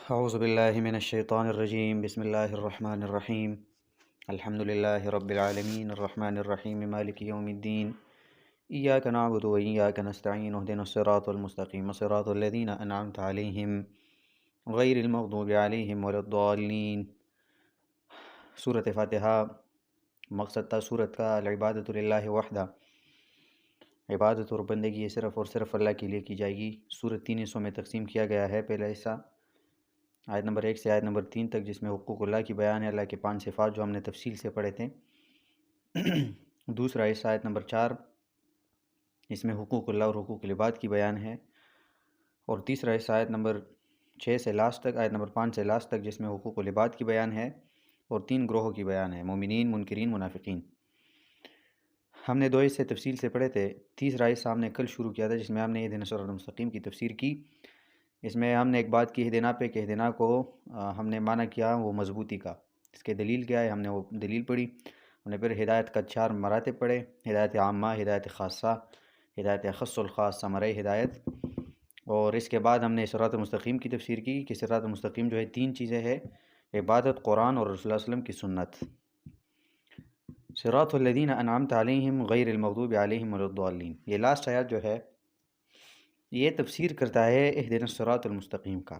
اعوذ باللہ من الشیطان الرجیم بسم اللہ الرحمن الرحیم الحمد للہ رب العالمین الرحمن الرحیم مالک یوم الدین ایاک نعبد و ایاک نستعین اہدنا الصراط المستقیم صراط الذین انعمت علیہم غیر المغضوب علیہم ولا الضالین۔ سورۃ فاتحہ مقصد تھا سورت کا العبادۃ للہ وحدہ، عبادت اور بندگی صرف اور صرف اللہ کے لیے کی جائے گی۔ سورت 3 حصوں میں تقسیم کیا گیا ہے۔ پہلا حصہ آیت نمبر 1 سے آیت نمبر 3 تک، جس میں حقوق اللہ کی بیان ہے، اللہ کے 5 صفات جو ہم نے تفصیل سے پڑھے تھے۔ دوسرا حصہ آیت نمبر 4، اس میں حقوق اللہ اور حقوق العباد کی بیان ہے۔ اور تیسرا حصہ آیت نمبر 6 سے لاسٹ تک، آیت نمبر 5 سے لاسٹ تک، جس میں حقوق العباد کی بیان ہے اور 3 گروہوں کی بیان ہے: مومنین، منکرین، منافقین۔ ہم نے 2 حصے تفصیل سے پڑھے تھے۔ تیسرا حصہ ہم نے کل شروع کیا تھا، جس میں ہم نے اہدنا الصراط المستقیم کی تفسیر کی۔ اس میں ہم نے ایک بات کی اہدنا پہ کہ اہدنا کو ہم نے معنی کیا وہ مضبوطی کا، اس کے دلیل کیا ہے، ہم نے وہ دلیل پڑھی۔ ہم نے پھر ہدایت کا 4 مراتب پڑھے: ہدایت عامہ، ہدایت خاصہ، ہدایت اخص الخاص، ثمرۂ ہدایت۔ اور اس کے بعد ہم نے صراط المستقیم کی تفسیر کی کہ صراط المستقیم جو ہے 3 چیزیں ہیں: عبادت، قرآن اور رسول اللہ صلی اللہ علیہ وسلم کی سنت۔ صراط الذین انعمت علیہم غیر المغضوب علیہم ولا الضالین، یہ لاسٹ آیات جو ہے یہ تفسیر کرتا ہے اہدنا الصراط المستقیم کا۔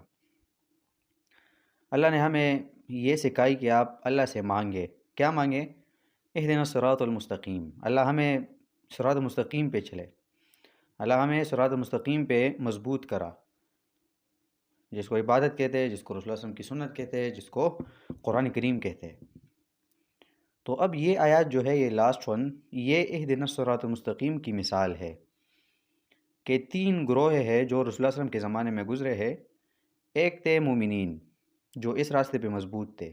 اللہ نے ہمیں یہ سکھائی کہ آپ اللہ سے مانگے، کیا مانگے؟ اہدنا الصراط المستقیم۔ اللہ ہمیں صراط المستقیم پہ چلے، اللہ ہمیں صراط المستقیم پہ مضبوط کرا، جس کو عبادت کہتے ہیں، جس کو رسول اللہ صلی اللہ علیہ وسلم کی سنت کہتے ہیں، جس کو قرآن کریم کہتے ہیں۔ تو اب یہ آیات جو ہے، یہ لاسٹ ون، یہ اہدنا الصراط المستقیم کی مثال ہے کہ 3 گروہ ہیں جو رسول اللہ صلی اللہ علیہ وسلم کے زمانے میں گزرے ہیں۔ ایک تھے مومنین جو اس راستے پہ مضبوط تھے،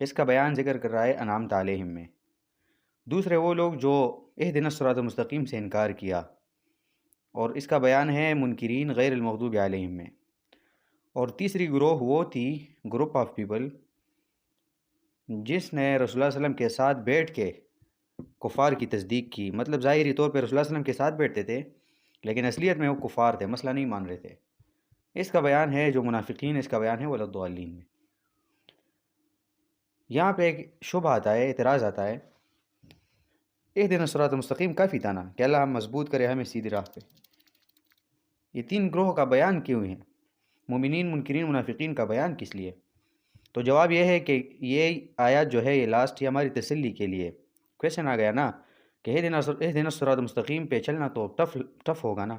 اس کا بیان ذکر کر رہا ہے انعمت علیہم میں۔ دوسرے وہ لوگ جو اہدنا الصراط المستقیم سے انکار کیا، اور اس کا بیان ہے منکرین غیر المغضوب علیہم میں۔ اور تیسری گروہ وہ تھی، گروپ آف پیپل، جس نے رسول اللہ صلی اللہ علیہ وسلم کے ساتھ بیٹھ کے کفار کی تصدیق کی۔ مطلب ظاہری طور پہ رسول اللہ صلی اللہ علیہ وسلم کے ساتھ بیٹھتے تھے، لیکن اصلیت میں وہ کفار تھے، مسئلہ نہیں مان رہے تھے۔ اس کا بیان ہے جو منافقین، اس کا بیان ہے ولا الضالین میں۔ یہاں پہ ایک شبہ آتا ہے، اعتراض آتا ہے، اہدنا الصراط المستقیم کافی تھا نا کہ اللہ ہم مضبوط کرے ہمیں سیدھی راہ پہ، یہ 3 گروہوں کا بیان کیوں ہے؟ مومنین، منکرین، منافقین کا بیان کس لیے؟ تو جواب یہ ہے کہ یہ آیات جو ہے یہ لاسٹ، یہ ہماری تسلی کے لیے۔ کویشچن آ گیا نا کہ اہدنا الصراط المستقیم پہ چلنا تو ٹف ہوگا نا،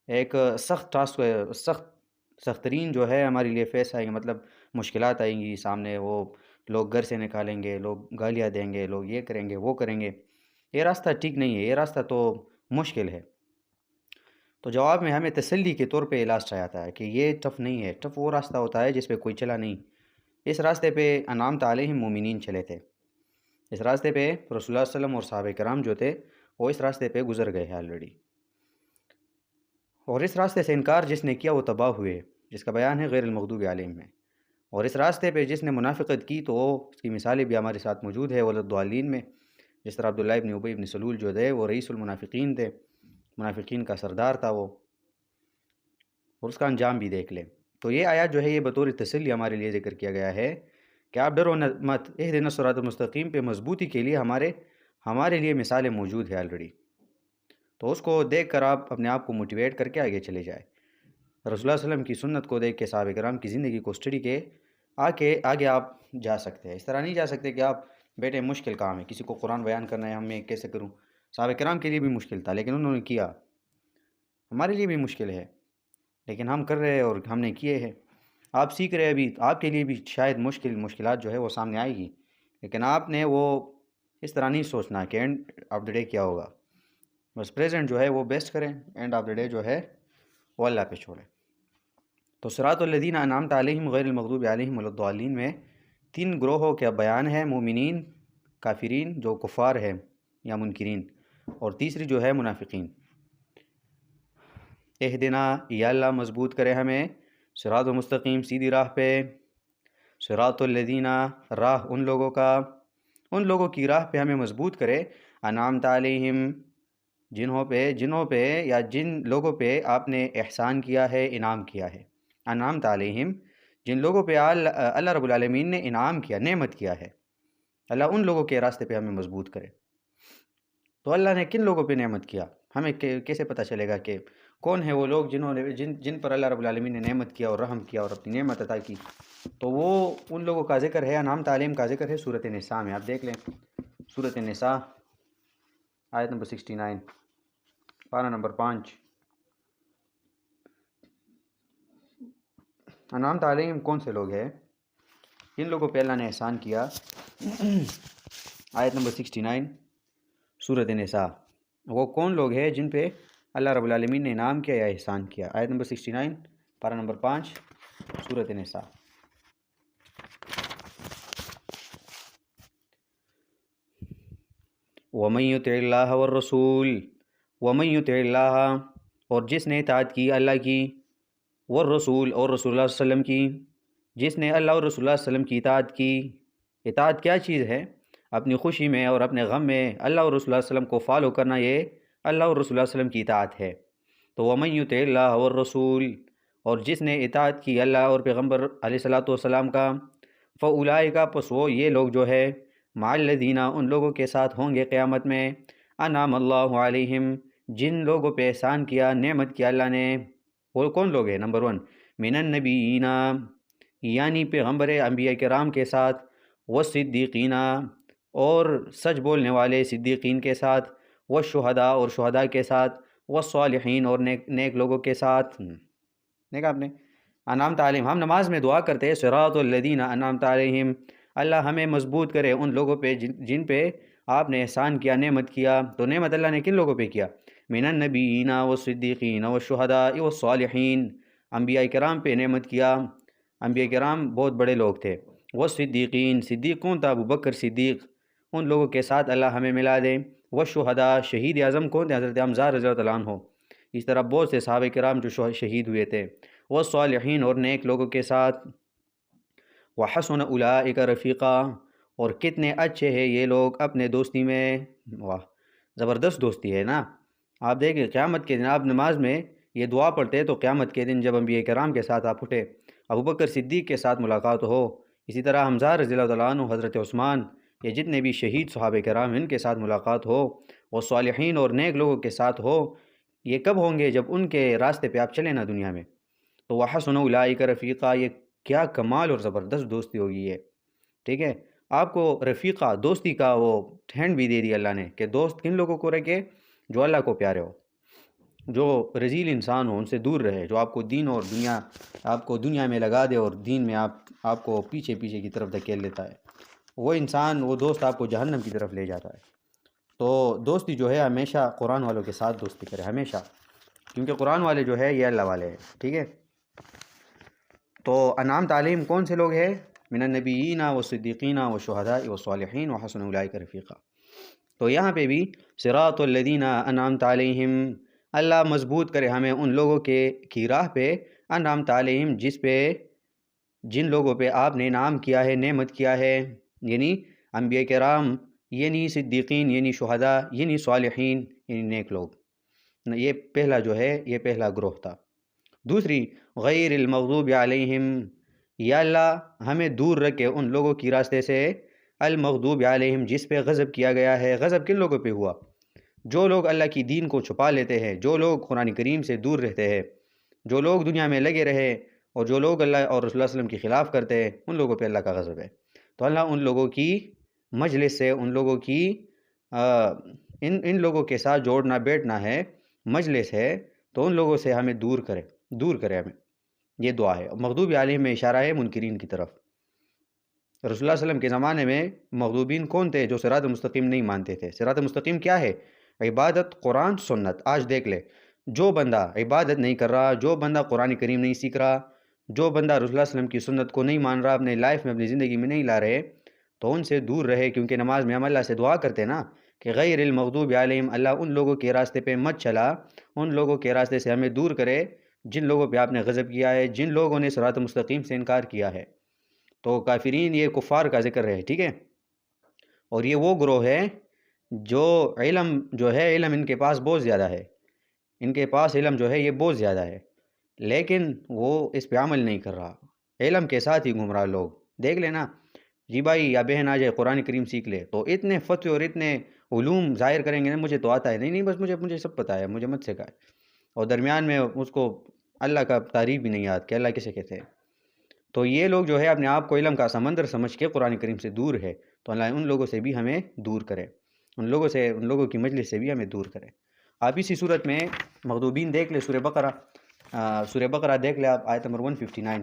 ایک سخت ٹاسک، سخت ترین جو ہے ہمارے لیے فیس آئیں گے، مطلب مشکلات آئیں گی سامنے، وہ لوگ گھر سے نکالیں گے، لوگ گالیاں دیں گے، لوگ یہ کریں گے وہ کریں گے، یہ راستہ ٹھیک نہیں ہے، یہ راستہ تو مشکل ہے۔ تو جواب میں ہمیں تسلی کے طور پہ لاسٹ آتا ہے کہ یہ ٹف نہیں ہے، ٹف وہ راستہ ہوتا ہے جس پہ کوئی چلا نہیں۔ اس راستے پہ انعمت علیہم مومنین چلے تھے، اس راستے پہ رسول اللہ صلی اللہ علیہ وسلم اور صحابہ کرام جو تھے وہ اس راستے پہ گزر گئے ہیں آلریڈی۔ اور اس راستے سے انکار جس نے کیا وہ تباہ ہوئے، جس کا بیان ہے غیر المغضوب علیہم میں۔ اور اس راستے پہ جس نے منافقت کی تو اس کی مثالیں بھی ہمارے ساتھ موجود ہے ولا الضالین میں۔ جس طرح عبداللہ ابن ابی ابن سلول جو تھے وہ رئیس المنافقین تھے، منافقین کا سردار تھا وہ، اور اس کا انجام بھی دیکھ لیں۔ تو یہ آیات جو ہے یہ بطور تسلی ہمارے لیے ذکر کیا گیا ہے کہ آپ ڈرو مت، اہدنا الصراط المستقیم پہ مضبوطی کے لیے ہمارے لیے مثالیں موجود ہیں آلریڈی۔ تو اس کو دیکھ کر آپ اپنے آپ کو موٹیویٹ کر کے آگے چلے جائے، رسول اللہ صلی اللہ علیہ وسلم کی سنت کو دیکھ کے، صحابہ کرام کی زندگی کو اسٹڈی کے آگے آپ جا سکتے ہیں۔ اس طرح نہیں جا سکتے کہ آپ بیٹے مشکل کام ہے، کسی کو قرآن بیان کرنا ہے، ہم میں کیسے کروں؟ صحابہ کرام کے لیے بھی مشکل تھا لیکن انہوں نے کیا، ہمارے لیے بھی مشکل ہے لیکن ہم کر رہے ہیں اور ہم نے کیے ہیں۔ آپ سیکھ رہے ہیں، ابھی آپ کے لیے بھی شاید مشکلات جو ہے وہ سامنے آئے گی، لیکن آپ نے وہ اس طرح نہیں سوچنا کہ اینڈ آف دا ڈے کیا ہوگا، بس پریزنٹ جو ہے وہ بیسٹ کریں، اینڈ آف دا ڈے جو ہے وہ اللہ پہ چھوڑیں۔ تو صراط الذین انعمت علیہم غیر المغضوب علیہم ولا الضالین میں 3 گروہوں کا بیان ہے: مومنین، کافرین جو کفار ہیں یا منکرین، اور تیسری جو ہے منافقین۔ اہدنا، یا اللہ مضبوط کرے ہمیں، صراط المستقیم سیدھی راہ پہ، صراط الذین راہ ان لوگوں کی راہ پہ ہمیں مضبوط کرے، انعمت علیہم جنہوں پہ یا جن لوگوں پہ آپ نے احسان کیا ہے، انعام کیا ہے۔ انعمت علیہم، جن لوگوں پہ اللہ رب العالمین نے انعام کیا، نعمت کیا ہے، اللہ ان لوگوں کے راستے پہ ہمیں مضبوط کرے۔ تو اللہ نے کن لوگوں پہ نعمت کیا؟ ہمیں کیسے پتہ چلے گا کہ کون ہے وہ لوگ جنہوں نے جن پر اللہ رب العالمین نے نعمت کیا اور رحم کیا اور اپنی نعمت عطا کی؟ تو وہ ان لوگوں کا ذکر ہے، انعام تعلیم کا ذکر ہے سورۃ نساء میں۔ آپ دیکھ لیں سورۃ نساء آیت نمبر 69، پارہ نمبر 5۔ انعام تعلیم کون سے لوگ ہیں؟ جن لوگوں پہ اللہ نے احسان کیا۔ آیت نمبر 69 سورۃ نساء، وہ کون لوگ ہیں جن پہ اللہ رب العالمین نے انعام کیا یا احسان کیا؟ آیت نمبر 69 پارہ نمبر 5 سورۃ نساء۔ وَمَن يُطِعِ اللَّهَ وَالرَّسُولَ، وَمَن يُطِعِ اللَّهَ، اور جس نے اطاعت کی اللہ کی، والرسول، اور رسول اللہ صلی اللہ علیہ وسلم کی، جس نے اللہ اور رسول اللہ صلی اللہ علیہ وسلم کی اطاعت کی۔ اطاعت کیا چیز ہے؟ اپنی خوشی میں اور اپنے غم میں اللہ اور رسول اللہ صلی اللہ علیہ وسلم کو فالو کرنا، یہ اللہ اور رسول اللہ صلی اللہ علیہ وسلم کی اطاعت ہے۔ تو وَمَن يُطِعِ اللَّهَ وَالرَّسُولَ، اور جس نے اطاعت کی اللہ اور پیغمبر علیہ الصلوۃ والسلام کا، فَأُولَٰئِکَ، پس وہ یہ لوگ جو ہے، مع الذین، ان لوگوں کے ساتھ ہوں گے قیامت میں، انعم اللہ علیہم، جن لوگوں پہ احسان کیا، نعمت کیا اللہ نے۔ وہ کون لوگ ہیں؟ نمبر 1، من النبیین، یعنی پیغمبر انبیاء کرام کے ساتھ، والصدیقین، اور سچ بولنے والے صدیقین کے ساتھ، والشہداء، اور شہداء کے ساتھ، والصالحین، اور نیک لوگوں کے ساتھ۔ دیکھا آپ نے؟ انعام تعلیم، ہم نماز میں دعا کرتے ہیں صراط الذین انعمت علیہم، اللہ ہمیں مضبوط کرے ان لوگوں پہ جن پہ آپ نے احسان کیا، نعمت کیا۔ تو نعمت اللہ نے کن لوگوں پہ کیا؟ من النبیین والصدیقین والشہداء والصالحین، انبیاء کرام پہ نعمت کیا۔ انبیاء کرام بہت بڑے لوگ تھے۔ والصدیقین، صدیق کون تھا؟ ابو بکر صدیق، ان لوگوں کے ساتھ اللہ ہمیں ملا دے۔ والشہداء، شہید اعظم کون تھے؟ حضرت حمزہ رضی اللہ عنہ۔ اس طرح بہت سے صحابہ کرام جو شہید ہوئے تھے۔ والصالحین، اور نیک لوگوں کے ساتھ۔ وحسن اولئک رفیقا، اور کتنے اچھے ہیں یہ لوگ اپنے دوستی میں۔ واہ، زبردست دوستی ہے نا۔ آپ دیکھیں قیامت کے دن آپ نماز میں یہ دعا پڑھتے تو قیامت کے دن جب انبیاء کرام کے ساتھ آپ اٹھے، ابو بکر صدیق کے ساتھ ملاقات ہو، اسی طرح حمزہ رضی اللہ عنہ، حضرت عثمان، یہ جتنے بھی شہید صحابہ کرام ان کے ساتھ ملاقات ہو، اور صالحین اور نیک لوگوں کے ساتھ ہو، یہ کب ہوں گے؟ جب ان کے راستے پہ آپ چلیں نا دنیا میں۔ تو وحسن اولئک رفیقا، یہ کیا کمال اور زبردست دوستی ہوگی یہ، ٹھیک ہے؟ آپ کو رفیقہ، دوستی کا وہ ہینڈ بھی دے دی اللہ نے کہ دوست کن لوگوں کو رکھے؟ جو اللہ کو پیارے ہو، جو رذیل انسان ہو ان سے دور رہے، جو آپ کو دین اور دنیا، آپ کو دنیا میں لگا دے اور دین میں آپ کو پیچھے کی طرف دھکیل لیتا ہے، وہ انسان، وہ دوست آپ کو جہنم کی طرف لے جاتا ہے۔ تو دوستی جو ہے ہمیشہ قرآن والوں کے ساتھ دوستی کرے، ہمیشہ، کیونکہ قرآن والے جو ہے یہ اللہ والے ہیں، ٹھیک ہے؟ تو انعام تعلیم کون سے لوگ ہیں؟ من النبیین والصدیقین والشہداء والصالحین وحسن اولئک رفیقا۔ تو یہاں پہ بھی صراط الذین انعمت علیہم، اللہ مضبوط کرے ہمیں ان لوگوں کی راہ پہ، انعمت علیہم، جن لوگوں پہ آپ نے انعام کیا ہے، نعمت کیا ہے، یعنی انبیاء کرام، یعنی صدیقین، یعنی شہداء، یعنی صالحین، یعنی نیک لوگ۔ یہ پہلا جو ہے، یہ پہلا گروہ تھا۔ دوسری، غیر المغضوب علیہم، یا اللہ ہمیں دور رکھے ان لوگوں کی راستے سے، المغضوب علیہم، جس پہ غضب کیا گیا ہے۔ غضب کن لوگوں پہ ہوا؟ جو لوگ اللہ کی دین کو چھپا لیتے ہیں، جو لوگ قرآن کریم سے دور رہتے ہیں، جو لوگ دنیا میں لگے رہے، اور جو لوگ اللہ اور رسول اللہ صلی اللہ علیہ وسلم کی خلاف کرتے ہیں، ان لوگوں پہ اللہ کا غضب ہے۔ تو اللہ ان لوگوں کی مجلس سے، ان لوگوں کی ان لوگوں کے ساتھ جوڑنا بیٹھنا ہے، مجلس ہے، تو ان لوگوں سے ہمیں دور کرے ہمیں، یہ دعا ہے۔ مغضوب علیہم میں اشارہ ہے منکرین کی طرف۔ رسول اللہ صلی اللہ علیہ وسلم کے زمانے میں مغضوبین کون تھے؟ جو صراط مستقیم نہیں مانتے تھے۔ صراط مستقیم کیا ہے؟ عبادت، قرآن، سنت۔ آج دیکھ لے، جو بندہ عبادت نہیں کر رہا، جو بندہ قرآن کریم نہیں سیکھ رہا، جو بندہ رسول اللہ صلی اللہ علیہ وسلم کی سنت کو نہیں مان رہا، اپنے لائف میں، اپنی زندگی میں نہیں لا رہے، تو ان سے دور رہے، کیونکہ نماز میں ہم اللہ سے دعا کرتے نا کہ غیر المغضوب علیہم، اللہ ان لوگوں کے راستے پہ مت چلا، ان لوگوں کے راستے سے ہمیں دور کرے جن لوگوں پہ آپ نے غضب کیا ہے، جن لوگوں نے صراط مستقیم سے انکار کیا ہے۔ تو کافرین، یہ کفار کا ذکر ہے، ٹھیک ہے؟ اور یہ وہ گروہ ہے جو علم جو ہے، علم ان کے پاس بہت زیادہ ہے، ان کے پاس علم جو ہے یہ بہت زیادہ ہے، لیکن وہ اس پہ عمل نہیں کر رہا، علم کے ساتھ ہی گمراہ لوگ دیکھ لینا جی بھائی یا بہن آ جائے قرآن کریم سیکھ لے تو اتنے فتوے اور اتنے علوم ظاہر کریں گے نا، مجھے تو آتا ہے نہیں بس مجھے سب پتہ ہے، مجھے مت سکھائے، اور درمیان میں اس کو اللہ کا تعریف بھی نہیں یاد کہ اللہ کسے کہتے ہیں۔ تو یہ لوگ جو ہے اپنے آپ کو علم کا سمندر سمجھ کے قرآن کریم سے دور ہے، تو اللہ ان لوگوں سے بھی ہمیں دور کرے، ان لوگوں کی مجلس سے بھی ہمیں دور کرے۔ آپ اسی صورت میں مغضوبین دیکھ لیں، سورہ بقرہ دیکھ لیں آپ، آیت نمبر 159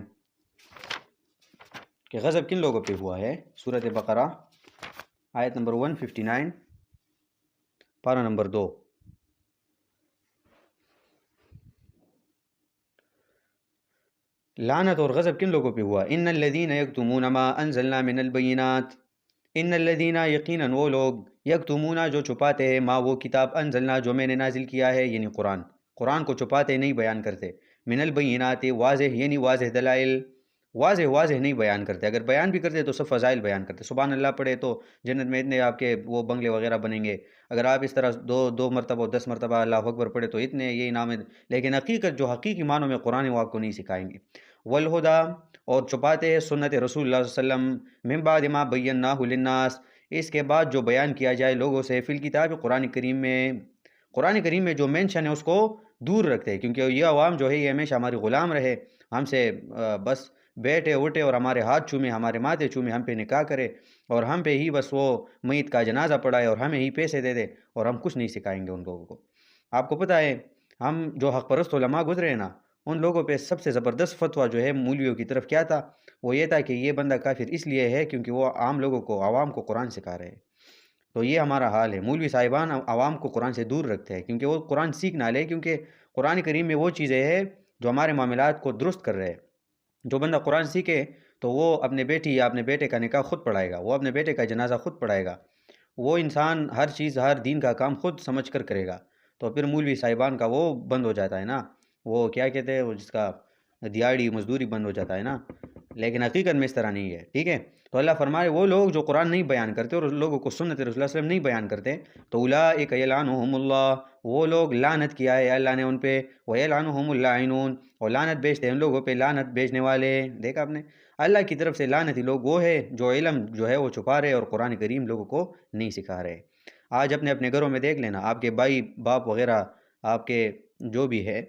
کہ غضب کن لوگوں پہ ہوا ہے۔ سورۃ بقرہ آیت نمبر 159 پارہ نمبر 2۔ لعنت اور غضب کن لوگوں پہ ہوا؟ ان الذین یکتمون ما انزلنا من البینات، ان الذین یقیناً وہ لوگ، یکتمون جو چھپاتے ہیں، ما وہ کتاب، انزلنا جو میں نے نازل کیا ہے، یعنی قرآن کو چھپاتے نہیں بیان کرتے، من البینات واضح یعنی واضح دلائل، واضح نہیں بیان کرتے، اگر بیان بھی کرتے تو سب فضائل بیان کرتے، سبحان اللہ پڑھے تو جنت میں اتنے آپ کے وہ بنگلے وغیرہ بنیں گے، اگر آپ اس طرح دو مرتبہ 10 مرتبہ اللہ اکبر پڑھے تو اتنے یہ انعام ہے، لیکن حقیقی معنوں میں قرآن وہ آپ کو نہیں سکھائیں گے۔ والہدا اور چھپاتے ہیں سنت رسول اللہ صلی اللہ علیہ وسلم، من بعد ما بیناہ للناس اس کے بعد جو بیان کیا جائے لوگوں سے، فی الکتاب قرآن کریم میں جو مینشن ہے اس کو دور رکھتے ہیں، کیونکہ یہ عوام جو ہے یہ ہمیشہ ہمارے غلام رہے، ہم سے بس بیٹھے اٹھے اور ہمارے ہاتھ چومے، ہمارے ماتھے چومے، ہم پہ نکاح کرے اور ہم پہ ہی بس وہ میت کا جنازہ پڑھائے اور ہمیں ہی پیسے دے دے، اور ہم کچھ نہیں سکھائیں گے ان لوگوں کو۔ آپ کو پتہ ہے ہم جو حق پرست علماء گزرے ہیں نا، ان لوگوں پہ سب سے زبردست فتویٰ جو ہے مولویوں کی طرف کیا تھا، وہ یہ تھا کہ یہ بندہ کافر اس لیے ہے کیونکہ وہ عوام کو قرآن سکھا رہے ہیں۔ تو یہ ہمارا حال ہے، مولوی صاحبان عوام کو قرآن سے دور رکھتے ہیں کیونکہ وہ قرآن سیکھ نہ لے، کیونکہ قرآن کریم میں وہ چیزیں ہیں جو ہمارے معاملات کو درست کر رہے ہیں۔ جو بندہ قرآن سیکھے تو وہ اپنے بیٹی یا اپنے بیٹے کا نکاح خود پڑھائے گا، وہ اپنے بیٹے کا جنازہ خود پڑھائے گا، وہ انسان ہر چیز ہر دین کا کام خود سمجھ کر کرے گا، تو پھر مولوی صاحبان کا وہ بند ہو جاتا ہے نا، وہ کیا کہتے ہیں، وہ جس کا دیہڑی مزدوری بند ہو جاتا ہے نا، لیکن حقیقت میں اس طرح نہیں ہے، ٹھیک ہے۔ تو اللہ فرمائے وہ لوگ جو قرآن نہیں بیان کرتے اور لوگوں کو سنت رسول اللہ صلی اللہ علیہ وسلم نہیں بیان کرتے، تو اولئک یلعنہم اللہ، وہ لوگ لعنت کیا ہے اللہ نے ان پہ، ویلعنہم اللاعنون، اور لعنت بیچتے ہیں ان لوگوں پہ لعنت بیچنے والے۔ دیکھا آپ نے، اللہ کی طرف سے لعنتی لوگ وہ ہے جو علم جو ہے وہ چھپا رہے اور قرآن کریم لوگوں کو نہیں سکھا رہے۔ آج اپنے گھروں میں دیکھ لینا، آپ کے بھائی باپ وغیرہ آپ کے جو بھی ہے،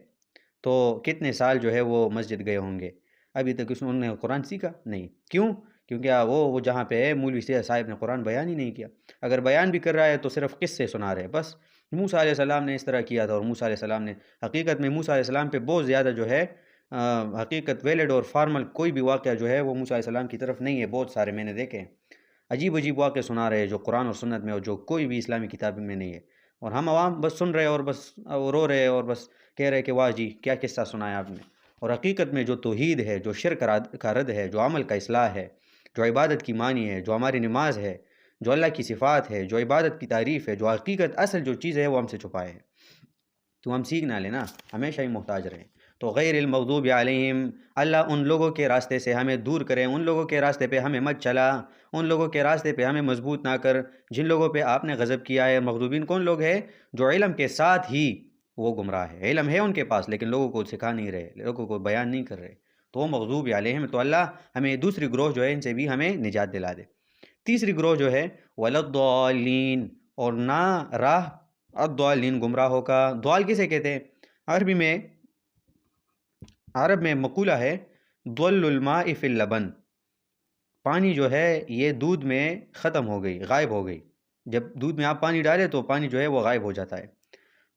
تو کتنے سال جو ہے وہ مسجد گئے ہوں گے، ابھی تک انہوں نے قرآن سیکھا نہیں، کیوں؟ کیونکہ وہ جہاں پہ ہے مولوی صاحب نے قرآن بیان ہی نہیں کیا، اگر بیان بھی کر رہا ہے تو صرف قصے سنا رہے، بس موسیٰ علیہ السلام نے اس طرح کیا تھا، اور موسیٰ علیہ السلام نے حقیقت میں موسیٰ علیہ السلام پہ بہت زیادہ جو ہے حقیقت ویلڈ اور فارمل کوئی بھی واقعہ جو ہے وہ موسیٰ علیہ السلام کی طرف نہیں ہے، بہت سارے میں نے دیکھے ہیں، عجیب واقعے سنا رہے ہیں جو قرآن اور سنت میں اور جو کوئی بھی اسلامی کتاب میں نہیں ہے، اور ہم عوام بس سن رہے اور بس رو رہے اور بس کہہ رہے کہ واہ جی کیا قصہ سنایا آپ نے، اور حقیقت میں جو توحید ہے، جو شرک کا رد ہے، جو عمل کا اصلاح ہے، جو عبادت کی معنی ہے، جو ہماری نماز ہے، جو اللہ کی صفات ہے، جو عبادت کی تعریف ہے، جو حقیقت اصل جو چیز ہے وہ ہم سے چھپائے ہے، تو ہم سیکھ نہ لینا، ہمیشہ ہی محتاج رہیں۔ تو غیر المغضوب علیہم، اللہ ان لوگوں کے راستے سے ہمیں دور کریں، ان لوگوں کے راستے پہ ہمیں مت چلا، ان لوگوں کے راستے پہ ہمیں مضبوط نہ کر جن لوگوں پہ آپ نے غضب کیا ہے۔ مغضوبین کون لوگ ہیں؟ جو علم کے ساتھ ہی وہ گمراہ ہے، علم ہے ان کے پاس لیکن لوگوں کو سکھا نہیں رہے، لوگوں کو بیان نہیں کر رہے، تو وہ مغضوب علیہم۔ تو اللہ ہمیں دوسری گروہ جو ہے ان سے بھی ہمیں نجات دلا دے۔ تیسری گروہ جو ہے ولضالین، اور نہ راہ الضالین گمراہوں کا۔ ضال کسے کہتے ہیں؟ عرب میں مقولہ ہے ضل الماء فی اللبن، پانی جو ہے یہ دودھ میں ختم ہو گئی، غائب ہو گئی، جب دودھ میں آپ پانی ڈالے تو پانی جو ہے وہ غائب ہو جاتا ہے،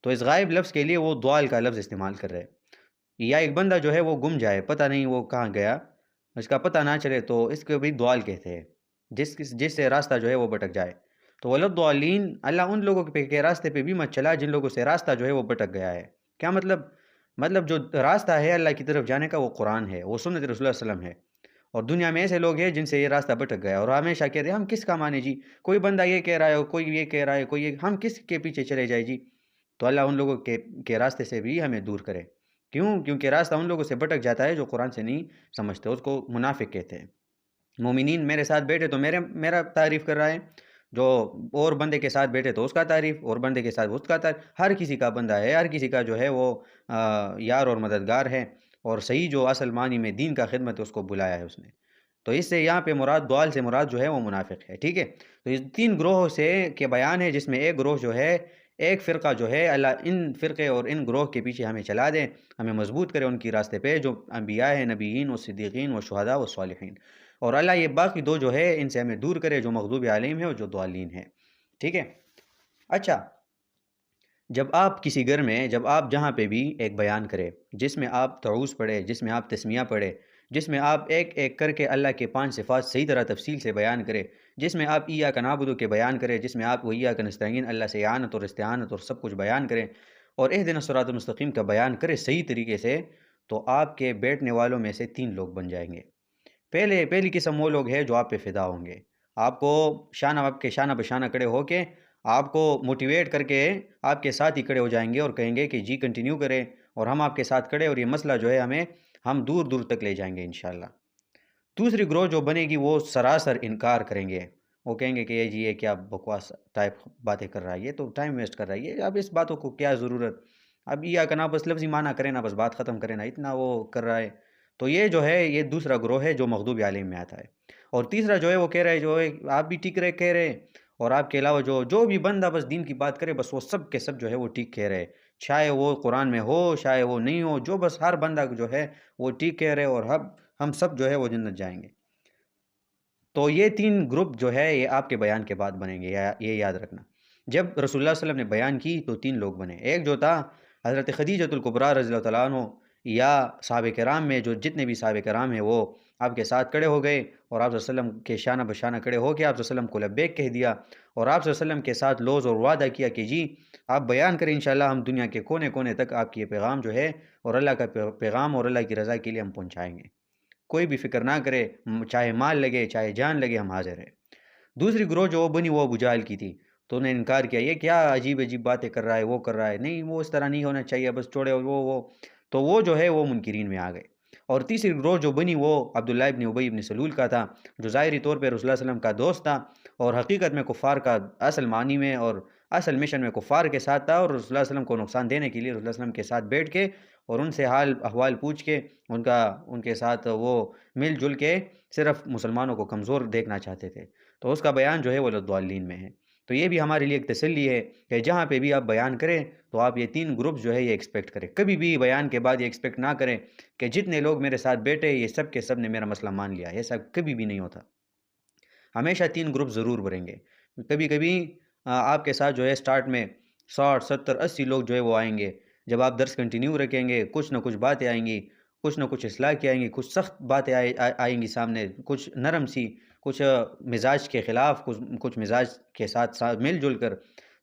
تو اس غائب لفظ کے لیے وہ ضال کا لفظ استعمال کر رہے ہیں، یا ایک بندہ جو ہے وہ گم جائے، پتہ نہیں وہ کہاں گیا، اس کا پتہ نہ چلے تو اس کو بھی ضال کہتے ہیں، جس سے راستہ جو ہے وہ بھٹک جائے۔ تو ولضالین، اللہ ان لوگوں کے راستے پہ بھی مت چلا جن لوگوں سے راستہ جو ہے وہ بھٹک گیا ہے۔ کیا مطلب جو راستہ ہے اللہ کی طرف جانے کا وہ قرآن ہے، وہ سنت رسول اللہ صلی اللہ علیہ وسلم ہے، اور دنیا میں ایسے لوگ ہیں جن سے یہ راستہ بھٹک گیا اور ہمیشہ کہتے ہیں ہم کس کا مانے جی، کوئی بندہ یہ کہہ رہا ہے، کوئی یہ کہہ رہا ہے، ہم کس کے پیچھے چلے جائے جی۔ تو اللہ ان لوگوں کے راستے سے بھی ہمیں دور کرے، کیونکہ راستہ ان لوگوں سے بھٹک جاتا ہے جو قرآن سے نہیں سمجھتے، اس کو منافق کہتے ہیں۔ مومنین میرے ساتھ بیٹھے تو میرا تعریف کر رہا ہے، جو اور بندے کے ساتھ بیٹھے تو اس کا تعریف، اور بندے کے ساتھ اس کا تعریف، ہر کسی کا بندہ ہے، ہر کسی کا جو ہے وہ یار اور مددگار ہے، اور صحیح جو اصل معنی میں دین کا خدمت ہے اس کو بلایا ہے اس نے۔ تو اس سے یہاں پہ مراد دوال سے مراد جو ہے وہ منافق ہے، ٹھیک ہے۔ تو اس 3 گروہ سے کے بیان ہے، جس میں ایک گروہ جو ہے، ایک فرقہ جو ہے، اللہ ان فرقے اور ان گروہ کے پیچھے ہمیں چلا دے، ہمیں مضبوط کرے ان کی راستے پہ، جو انبیاء ہیں، نبیین و صدیقین و شہداء و صالحین، اور اللہ یہ باقی 2 جو ہے ان سے ہمیں دور کرے، جو مغضوب علیہم ہے اور جو ضالین ہے، ٹھیک ہے۔ اچھا، جب آپ کسی گھر میں، جب آپ جہاں پہ بھی ایک بیان کرے جس میں آپ تعوذ پڑھے، جس میں آپ تسمیہ پڑھے، جس میں آپ ایک ایک کر کے اللہ کے 5 صفات صحیح طرح تفصیل سے بیان کرے، جس میں آپ ایاک نعبد کے بیان کرے، جس میں آپ و ایاک نستعین اللہ سے اعانت اور استعانت اور سب کچھ بیان کریں، اور اہدنا الصراط المستقیم کا بیان کرے صحیح طریقے سے، تو آپ کے بیٹھنے والوں میں سے 3 لوگ بن جائیں گے۔ پہلی قسم وہ لوگ ہیں جو آپ پہ فدا ہوں گے، آپ کو آپ کے شانہ بشانہ کھڑے ہو کے، آپ کو موٹیویٹ کر کے آپ کے ساتھ ہی کھڑے ہو جائیں گے اور کہیں گے کہ جی کنٹینیو کریں، اور ہم آپ کے ساتھ کھڑے، اور یہ مسئلہ جو ہے ہم دور دور تک لے جائیں گے انشاءاللہ۔ دوسری گروہ جو بنے گی وہ سراسر انکار کریں گے، وہ کہیں گے کہ یہ کیا بکواس ٹائپ باتیں کر رہا ہے، یہ تو ٹائم ویسٹ کر رہا ہے، یہ اب اس باتوں کو کیا ضرورت، اب یہ کنا بس لفظی معنی کرے نا، بس بات ختم کرے نا، اتنا وہ کر رہا ہے۔ تو یہ جو ہے یہ دوسرا گروہ ہے جو مغضوب علیہم میں آتا ہے۔ اور تیسرا جو ہے وہ کہہ رہا ہے، جو ہے آپ بھی ٹھیک رہے کہہ رہے، اور آپ کے علاوہ جو بھی بندہ بس دین کی بات کرے، بس وہ سب کے سب جو ہے وہ ٹھیک کہہ رہے، چاہے وہ قرآن میں ہو چاہے وہ نہیں ہو، جو بس ہر بندہ جو ہے وہ ٹھیک کہہ رہے، اور ہم سب جو ہے وہ جنت جائیں گے۔ تو یہ 3 گروپ جو ہے یہ آپ کے بیان کے بعد بنیں گے، یہ یاد رکھنا۔ جب رسول اللہ صلی اللہ علیہ وسلم نے بیان کی تو 3 لوگ بنے، ایک جو تھا حضرت خدیجۃ الکبریٰ رضی اللہ تعالیٰ عنہ، یا صحابہ کرام میں جو جتنے بھی صحابہ کرام ہیں وہ آپ کے ساتھ کھڑے ہو گئے، اور آپ صلی اللہ علیہ وسلم کے شانہ بشانہ کھڑے ہو کے آپ صلی اللہ علیہ وسلم کو لبیک کہہ دیا، اور آپ صلی اللہ علیہ وسلم کے ساتھ لوز اور وعدہ کیا کہ جی آپ بیان کریں انشاءاللہ، ہم دنیا کے کونے کونے تک آپ کی یہ پیغام جو ہے اور اللہ کا پیغام اور اللہ کی رضا کے لیے ہم پہنچائیں گے، کوئی بھی فکر نہ کرے، چاہے مال لگے چاہے جان لگے، ہم حاضر ہیں۔ دوسری گروہ جو بنی وہ ابو جہل کی تھی، تو انہیں انکار کیا، یہ کیا عجیب عجیب باتیں کر رہا ہے، وہ کر رہا ہے، نہیں وہ اس طرح نہیں ہونا چاہیے، بس چھوڑے، وہ تو وہ جو ہے وہ منکرین میں آ گئے۔ اور تیسری گروہ جو بنی وہ عبداللہ ابن ابی ابن سلول کا تھا، جو ظاہری طور پہ رسول اللہ صلی اللہ علیہ وسلم کا دوست تھا، اور حقیقت میں کفار کا اصل معنی میں اور اصل مشن میں کفار کے ساتھ تھا، اور رسول اللہ صلی اللہ علیہ وسلم کو نقصان دینے کے لیے رسول اللہ صلی اللہ علیہ وسلم کے ساتھ بیٹھ کے اور ان سے حال احوال پوچھ کے ان کے ساتھ وہ مل جل کے صرف مسلمانوں کو کمزور دیکھنا چاہتے تھے، تو اس کا بیان جو ہے وہ ضالین میں ہے۔ تو یہ بھی ہمارے لیے ایک تسلی ہے کہ جہاں پہ بھی آپ بیان کریں تو آپ یہ 3 گروپ جو ہے یہ ایکسپیکٹ کریں، کبھی بھی بیان کے بعد یہ ایکسپیکٹ نہ کریں کہ جتنے لوگ میرے ساتھ بیٹھے یہ سب کے سب نے میرا مسئلہ مان لیا، یہ سب کبھی بھی نہیں ہوتا، ہمیشہ 3 گروپ ضرور بنیں گے۔ کبھی کبھی آپ کے ساتھ جو ہے سٹارٹ میں 60 70 80 لوگ جو ہے وہ آئیں گے، جب آپ درس کنٹینیو رکھیں گے کچھ نہ کچھ باتیں آئیں گی، کچھ نہ کچھ اصلاح کی آئیں گی، کچھ سخت باتیں آئیں گی سامنے، کچھ نرم سی، کچھ مزاج کے خلاف، کچھ مزاج کے ساتھ مل جل کر،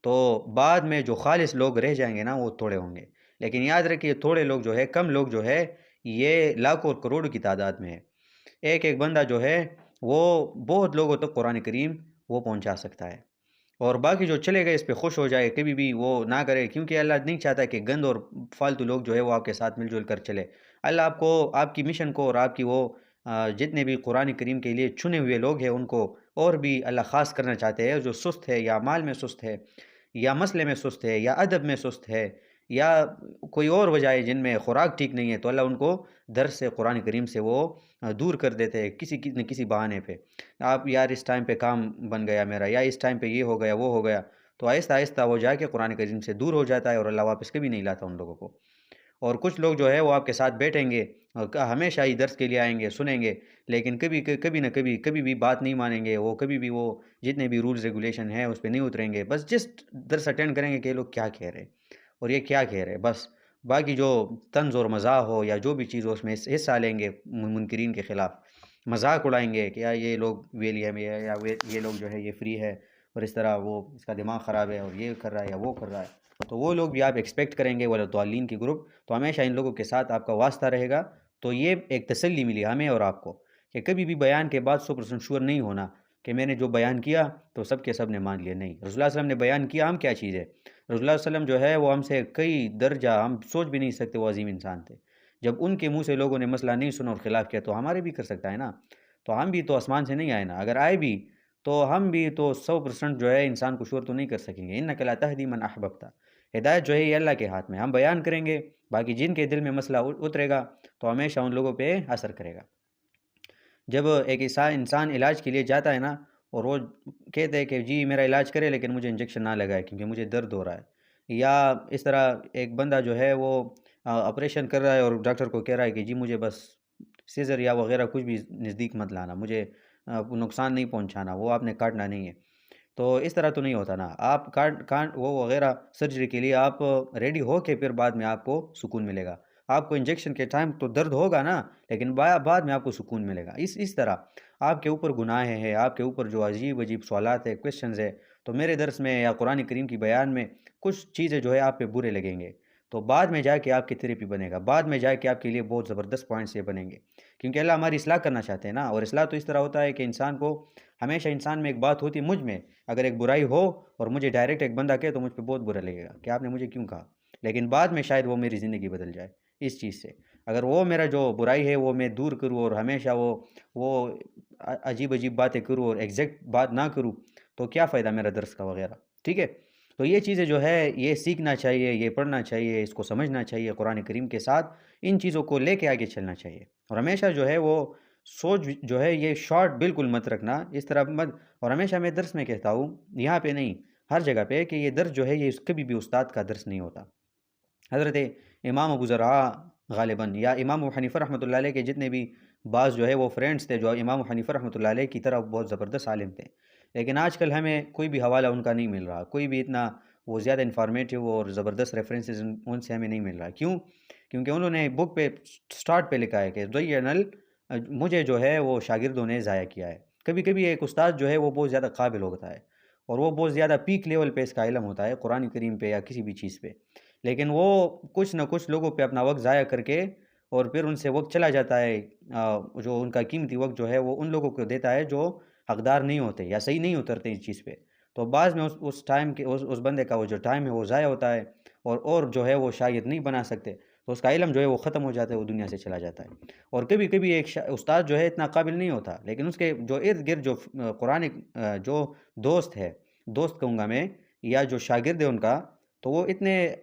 تو بعد میں جو خالص لوگ رہ جائیں گے نا وہ تھوڑے ہوں گے، لیکن یاد رکھیے تھوڑے لوگ جو ہے، کم لوگ جو ہے، یہ لاکھوں اور کروڑوں کی تعداد میں ہے، ایک ایک بندہ جو ہے وہ بہت لوگوں تک قرآن کریم وہ پہنچا سکتا ہے، اور باقی جو چلے گئے اس پہ خوش ہو جائے، کبھی بھی وہ نہ کرے، کیونکہ اللہ نہیں چاہتا کہ گند اور فالتو لوگ جو ہے وہ آپ کے ساتھ مل جل کر چلے۔ اللہ آپ کو، آپ کی مشن کو اور آپ کی وہ جتنے بھی قرآن کریم کے لیے چنے ہوئے لوگ ہیں ان کو اور بھی اللہ خاص کرنا چاہتے ہیں، جو سست ہے یا مال میں سست ہے یا مسئلے میں سست ہے یا ادب میں سست ہے یا کوئی اور وجہ ہے جن میں خوراک ٹھیک نہیں ہے، تو اللہ ان کو درس سے قرآن کریم سے وہ دور کر دیتے ہیں کسی نہ کسی بہانے پہ۔ آپ یار اس ٹائم پہ کام بن گیا میرا، یا اس ٹائم پہ یہ ہو گیا وہ ہو گیا، تو آہستہ آہستہ وہ جا کے قرآن کریم سے دور ہو جاتا ہے اور اللہ واپس کبھی نہیں لاتا ان لوگوں کو۔ اور کچھ لوگ جو ہے وہ آپ کے ساتھ بیٹھیں گے اور ہمیشہ ہی درس کے لیے آئیں گے، سنیں گے، لیکن کبھی نہ کبھی بھی بات نہیں مانیں گے، وہ کبھی بھی وہ جتنے بھی رولز ریگولیشن ہیں اس پہ نہیں اتریں گے، بس جسٹ درس اٹینڈ کریں گے کہ یہ لوگ کیا کہہ رہے ہیں اور یہ کیا کہہ رہے ہیں، بس باقی جو طنز اور مزاح ہو یا جو بھی چیز ہو اس میں حصہ لیں گے، منکرین کے خلاف مذاق اڑائیں گے کہ یہ لوگ ویلی ہے یا یہ لوگ جو ہے یہ فری ہے اور اس طرح وہ اس کا دماغ خراب ہے اور یہ کر رہا ہے یا وہ کر رہا ہے، تو وہ لوگ بھی آپ ایکسپیکٹ کریں گے ولا ضالین کی گروپ، تو ہمیشہ ان لوگوں کے ساتھ آپ کا واسطہ رہے گا۔ تو یہ ایک تسلی ملی ہمیں اور آپ کو کہ کبھی بھی بیان کے بعد 100% شور نہیں ہونا کہ میں نے جو بیان کیا تو سب کے سب نے مان لیا، نہیں، رسول اللہ صلی اللہ علیہ وسلم نے بیان کیا، ہم کیا چیز ہے، رسول اللہ صلی اللہ علیہ وسلم جو ہے وہ ہم سے کئی درجہ، ہم سوچ بھی نہیں سکتے وہ عظیم انسان تھے، جب ان کے منہ سے لوگوں نے مسئلہ نہیں سنا اور خلاف کیا تو ہمارے بھی کر سکتا ہے نا، تو ہم بھی تو آسمان سے نہیں آئے نا، اگر آئے بھی تو ہم بھی تو 100% جو ہے انسان کو شور تو نہیں کر سکیں گے، انک لا تہدی من احببت، ہدایت جو ہے یہ اللہ کے ہاتھ میں، ہم بیان کریں گے، باقی جن کے دل میں مسئلہ اترے گا تو ہمیشہ ان لوگوں پہ اثر کرے گا۔ جب ایک انسان علاج کے لیے جاتا ہے نا، اور وہ کہتے ہیں کہ جی میرا علاج کرے لیکن مجھے انجیکشن نہ لگائے کیونکہ مجھے درد ہو رہا ہے، یا اس طرح ایک بندہ جو ہے وہ آپریشن کر رہا ہے اور ڈاکٹر کو کہہ رہا ہے کہ جی مجھے بس سیزر یا وغیرہ کچھ بھی نزدیک مت لانا، مجھے نقصان نہیں پہنچانا، وہ آپ نے کاٹنا نہیں ہے، تو اس طرح تو نہیں ہوتا نا۔ آپ کانٹ وہ وغیرہ سرجری کے لیے آپ ریڈی ہو کے پھر بعد میں آپ کو سکون ملے گا۔ آپ کو انجیکشن کے ٹائم تو درد ہوگا نا، لیکن بعد میں آپ کو سکون ملے گا۔ اس طرح آپ کے اوپر گناہ ہے، آپ کے اوپر جو عجیب سوالات ہے، کویشچنز ہے، تو میرے درس میں یا قرآن کریم کی بیان میں کچھ چیزیں جو ہے آپ پہ برے لگیں گے، تو بعد میں جا کے آپ کی تھیریپی بنے گا، بعد میں جا کے آپ کے لیے بہت زبردست پوائنٹس یہ بنیں گے، کیونکہ اللہ ہماری اصلاح کرنا چاہتے ہیں نا۔ اور اصلاح تو اس طرح ہوتا ہے کہ انسان کو ہمیشہ، انسان میں ایک بات ہوتی ہے، مجھ میں اگر ایک برائی ہو اور مجھے ڈائریکٹ ایک بندہ کہے تو مجھ پہ بہت برا لگے گا کہ آپ نے مجھے کیوں کہا، لیکن بعد میں شاید وہ میری زندگی بدل جائے اس چیز سے۔ اگر وہ میرا جو برائی ہے وہ میں دور کروں اور ہمیشہ وہ عجیب باتیں کروں اور ایگزیکٹ بات نہ کروں تو کیا فائدہ میرا درس کا وغیرہ، ٹھیک ہے؟ تو یہ چیزیں جو ہے یہ سیکھنا چاہیے، یہ پڑھنا چاہیے، اس کو سمجھنا چاہیے، قرآن کریم کے ساتھ ان چیزوں کو لے کے آگے چلنا چاہیے، اور ہمیشہ جو ہے وہ سوچ جو ہے یہ شارٹ بالکل مت رکھنا، اس طرح مت۔ اور ہمیشہ میں درس میں کہتا ہوں، یہاں پہ نہیں ہر جگہ پہ، کہ یہ درس جو ہے یہ کبھی بھی استاد کا درس نہیں ہوتا۔ حضرت امام ابو زرعہ غالباً یا امام ابو حنیفہ رحمۃ اللہ علیہ کے جتنے بھی بعض جو ہے وہ فرینڈس تھے جو امام ابو حنیفہ رحمۃ اللہ علیہ کی طرح بہت زبردست عالم تھے، لیکن آج کل ہمیں کوئی بھی حوالہ ان کا نہیں مل رہا، کوئی بھی اتنا وہ زیادہ انفارمیٹیو اور زبردست ریفرنسز ان سے ہمیں نہیں مل رہا۔ کیوں؟ کیونکہ انہوں نے بک پہ سٹارٹ پہ لکھا ہے کہ ضیّع مجھے جو ہے وہ شاگردوں نے ضائع کیا ہے۔ کبھی کبھی ایک استاد جو ہے وہ بہت زیادہ قابل ہوتا ہے اور وہ بہت زیادہ پیک لیول پہ اس کا علم ہوتا ہے قرآن کریم پہ یا کسی بھی چیز پہ، لیکن وہ کچھ نہ کچھ لوگوں پہ اپنا وقت ضائع کر کے اور پھر ان سے وقت چلا جاتا ہے، جو ان کا قیمتی وقت جو ہے وہ ان لوگوں کو دیتا ہے جو حقدار نہیں ہوتے یا صحیح نہیں اترتے اس چیز پہ، تو بعض میں اس ٹائم کے اس بندے کا وہ جو ٹائم ہے وہ ضائع ہوتا ہے، اور جو ہے وہ شاگرد نہیں بنا سکتے، تو اس کا علم جو ہے وہ ختم ہو جاتا ہے، وہ دنیا سے چلا جاتا ہے۔ اور کبھی کبھی ایک استاد جو ہے اتنا قابل نہیں ہوتا، لیکن اس کے جو ارد گرد جو قرآن جو دوست کہوں گا میں، یا جو شاگرد ہے ان کا، تو وہ اتنے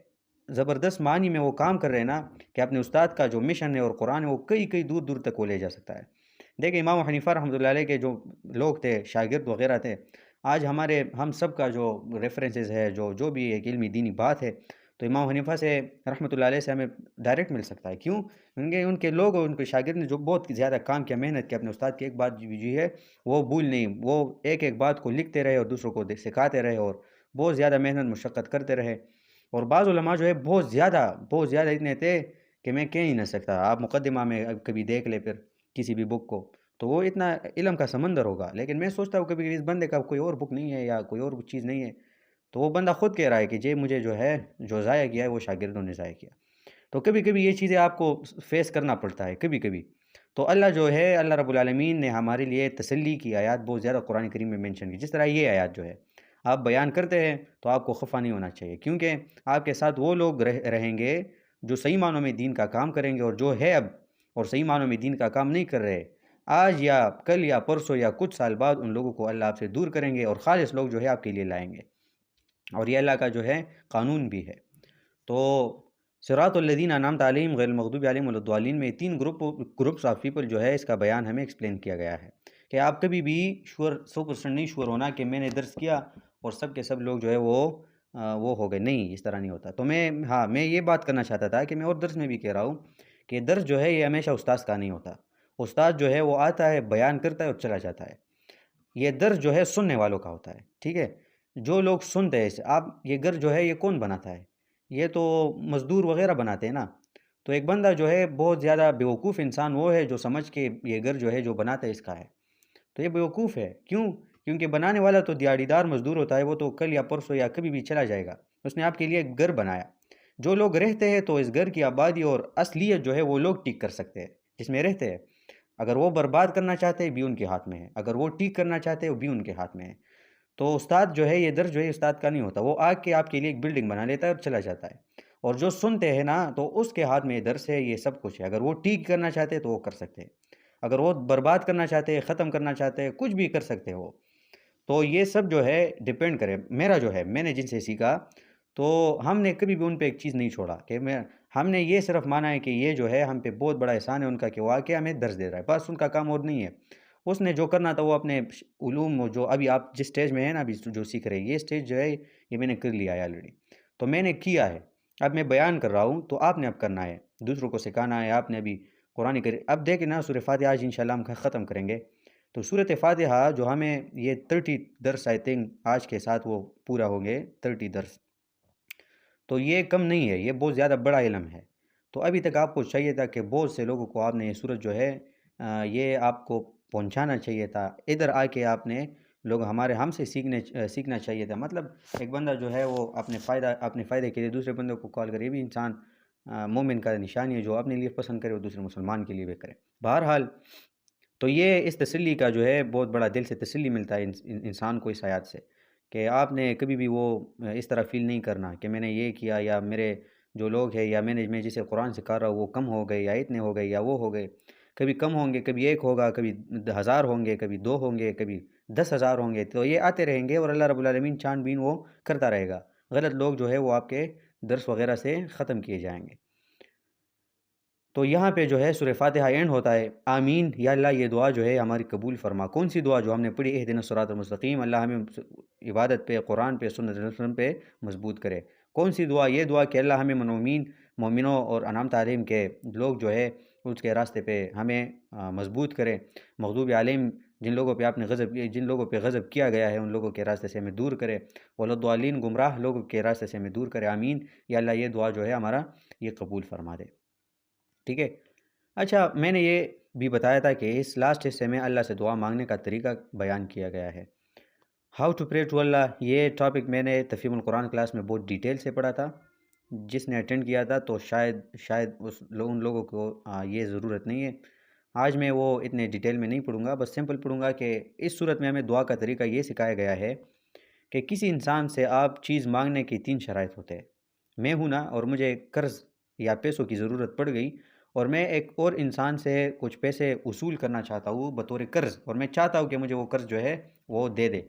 زبردست معنی میں وہ کام کر رہے ہیں نا کہ اپنے استاد کا جو مشن ہے اور قرآن ہے وہ کئی کئی دور دور تک وہ لے جا سکتا ہے۔ دیکھیں امام حنیفہ رحمۃ اللہ علیہ کے جو لوگ تھے، شاگرد وغیرہ تھے، آج ہم سب کا جو ریفرنسز ہے، جو بھی ایک علمی دینی بات ہے، تو امام حنیفہ سے رحمۃ اللہ علیہ سے ہمیں ڈائریکٹ مل سکتا ہے۔ کیوں؟ کیونکہ ان کے لوگ اور ان کے شاگرد نے جو بہت زیادہ کام کیا، محنت کی، اپنے استاد کی ایک بات جو ہے وہ بھول نہیں، وہ ایک ایک بات کو لکھتے رہے اور دوسروں کو سکھاتے رہے اور بہت زیادہ محنت مشقت کرتے رہے۔ اور بعض علماء جو ہے بہت زیادہ اتنے تھے کہ میں کہہ ہی نہ سکتا، آپ مقدمہ میں کبھی دیکھ لے پھر کسی بھی بک کو، تو وہ اتنا علم کا سمندر ہوگا، لیکن میں سوچتا ہوں کبھی اس بندے کا کوئی اور بک نہیں ہے یا کوئی اور چیز نہیں ہے، تو وہ بندہ خود کہہ رہا ہے کہ جی مجھے جو ہے جو ضائع کیا ہے وہ شاگردوں نے ضائع کیا۔ تو کبھی کبھی یہ چیزیں آپ کو فیس کرنا پڑتا ہے کبھی کبھی، تو اللہ جو ہے، اللہ رب العالمین نے ہمارے لیے تسلی کی آیات بہت زیادہ قرآن کریم میں مینشن کی، جس طرح یہ آیات جو ہے آپ بیان کرتے ہیں تو آپ کو خفا نہیں ہونا چاہیے، کیونکہ آپ کے ساتھ وہ لوگ رہیں گے جو صحیح معنوں میں دین کا کام کریں گے، اور جو ہے اب اور صحیح معنوں میں دین کا کام نہیں کر رہے، آج یا کل یا پرسوں یا کچھ سال بعد ان لوگوں کو اللہ آپ سے دور کریں گے اور خالص لوگ جو ہے آپ کے لیے لائیں گے، اور یہ اللہ کا جو ہے قانون بھی ہے۔ تو صراط الذین انعمت علیہم غیر المغضوب علیہم ولا الضالین میں 3 گروپس آف پیپل جو ہے اس کا بیان ہمیں ایکسپلین کیا گیا ہے کہ آپ کبھی بھی 100% نہیں شور ہونا کہ میں نے درس کیا اور سب کے سب لوگ جو ہے وہ ہو گئے، نہیں، اس طرح نہیں ہوتا۔ تو میں یہ بات کرنا چاہتا تھا کہ میں اور درس میں بھی کہہ رہا ہوں کہ درس جو ہے یہ ہمیشہ استاذ کا نہیں ہوتا، استاد جو ہے وہ آتا ہے، بیان کرتا ہے اور چلا جاتا ہے، یہ درس جو ہے سننے والوں کا ہوتا ہے، ٹھیک ہے؟ جو لوگ سنتے ہیں آپ، یہ گھر جو ہے یہ کون بناتا ہے؟ یہ تو مزدور وغیرہ بناتے ہیں نا۔ تو ایک بندہ جو ہے بہت زیادہ بیوقوف انسان وہ ہے جو سمجھ کے یہ گھر جو ہے جو بناتا ہے اس کا ہے، تو یہ بیوقوف ہے۔ کیوں؟ کیونکہ بنانے والا تو دیہڑی دار مزدور ہوتا ہے، وہ تو کل یا پرسوں یا کبھی بھی چلا جائے گا، اس نے آپ کے لیے ایک گھر بنایا۔ جو لوگ رہتے ہیں تو اس گھر کی آبادی اور اصلیت جو ہے وہ لوگ ٹھیک کر سکتے ہیں جس میں رہتے ہیں، اگر وہ برباد کرنا چاہتے ہیں بھی ان کے ہاتھ میں ہے، اگر وہ ٹھیک کرنا چاہتے ہیں وہ بھی ان کے ہاتھ میں ہے۔ تو استاد جو ہے یہ درس جو ہے استاد کا نہیں ہوتا، وہ آ کے آپ کے لیے ایک بلڈنگ بنا لیتا ہے اور چلا جاتا ہے، اور جو سنتے ہیں نا تو اس کے ہاتھ میں یہ درس ہے، یہ سب کچھ ہے، اگر وہ ٹھیک کرنا چاہتے ہیں تو وہ کر سکتے ہیں، اگر وہ برباد کرنا چاہتے ہیں، ختم کرنا چاہتے ہیں، کچھ بھی کر سکتے ہو۔ تو یہ سب جو ہے ڈیپینڈ کرے، میرا جو ہے میں نے جن سے سیکھا تو ہم نے کبھی بھی ان پہ ایک چیز نہیں چھوڑا کہ ہم نے یہ صرف مانا ہے کہ یہ جو ہے ہم پہ بہت بڑا احسان ہے ان کا کہ واقعہ ہمیں درس دے رہا ہے، بس ان کا کام اور نہیں ہے۔ اس نے جو کرنا تھا وہ اپنے علوم وہ جو ابھی آپ جس سٹیج میں ہیں نا ابھی جو سیکھ رہے ہیں، یہ سٹیج جو ہے یہ میں نے کر لیا ہے آلریڈی، تو میں نے کیا ہے، اب میں بیان کر رہا ہوں تو آپ نے اب کرنا ہے، دوسروں کو سکھانا ہے۔ آپ نے ابھی قرآن کریم اب دیکھیں نا، سورہ فاتحہ آج انشاءاللہ ہم ختم کریں گے، تو سورۃ فاتحہ جو ہمیں یہ 30 درس آئی تھنک آج کے ساتھ وہ پورا ہوں گے 30 درس، تو یہ کم نہیں ہے، یہ بہت زیادہ بڑا علم ہے۔ تو ابھی تک آپ کو چاہیے تھا کہ بہت سے لوگوں کو آپ نے یہ سورت جو ہے یہ آپ کو پہنچانا چاہیے تھا، ادھر آ کے آپ نے لوگ ہم سے سیکھنا چاہیے تھا۔ مطلب ایک بندہ جو ہے وہ اپنے فائدے کے لیے دوسرے بندوں کو کال کرے، یہ بھی انسان مومن کا نشانی ہے، جو اپنے لیے پسند کرے وہ دوسرے مسلمان کے لیے بھی کرے۔ بہرحال تو یہ اس تسلی کا جو ہے بہت بڑا دل سے تسلی ملتا ہے انسان کو اس آیات سے، کہ آپ نے کبھی بھی وہ اس طرح فیل نہیں کرنا کہ میں نے یہ کیا یا میرے جو لوگ ہیں یا میں جسے قرآن سکھا رہا ہوں وہ کم ہو گئے یا اتنے ہو گئے یا وہ ہو گئے۔ کبھی کم ہوں گے، کبھی ایک ہوگا، کبھی 1000 ہوں گے، کبھی 2 ہوں گے، کبھی 10,000 ہوں گے، تو یہ آتے رہیں گے اور اللہ رب العالمین چھان بین وہ کرتا رہے گا۔ غلط لوگ جو ہے وہ آپ کے درس وغیرہ سے ختم کیے جائیں گے۔ تو یہاں پہ جو ہے سورہ فاتحہ اینڈ ہوتا ہے آمین، یا اللہ یہ دعا جو ہے ہماری قبول فرما۔ کون سی دعا؟ جو ہم نے پڑھی، اہدنا الصراط المستقیم، اللہ ہمیں عبادت پہ، قرآن پہ، سنت رسول وسلم پہ مضبوط کرے۔ کون سی دعا؟ یہ دعا کہ اللہ ہمیں مومنوں اور انعام تعلیم کے لوگ جو ہے اس کے راستے پہ ہمیں مضبوط کرے۔ مغضوب علیہم جن لوگوں پہ غضب کیا گیا ہے ان لوگوں کے راستے سے ہمیں دور کرے، والضالین گمراہ لوگوں کے راستے سے ہمیں دور کرے۔ آمین، یا اللہ یہ دعا جو ہے ہمارا یہ قبول فرما دے۔ ٹھیک ہے؟ اچھا، میں نے یہ بھی بتایا تھا کہ اس لاسٹ حصے میں اللہ سے دعا مانگنے کا طریقہ بیان کیا گیا ہے۔ ہاؤ ٹو پرے ٹو اللہ، یہ ٹاپک میں نے تفہیم القرآن کلاس میں بہت ڈیٹیل سے پڑھا تھا۔ جس نے اٹینڈ کیا تھا تو شاید ان لوگوں کو یہ ضرورت نہیں ہے۔ آج میں وہ اتنے ڈیٹیل میں نہیں پڑھوں گا، بس سمپل پڑھوں گا کہ اس صورت میں ہمیں دعا کا طریقہ یہ سکھایا گیا ہے کہ کسی انسان سے آپ چیز مانگنے کی 3 شرائط ہوتے ہیں۔ میں ہوں نا اور مجھے قرض یا پیسوں کی ضرورت پڑ گئی اور میں ایک اور انسان سے کچھ پیسے وصول کرنا چاہتا ہوں بطور قرض، اور میں چاہتا ہوں کہ مجھے وہ قرض جو ہے وہ دے دے،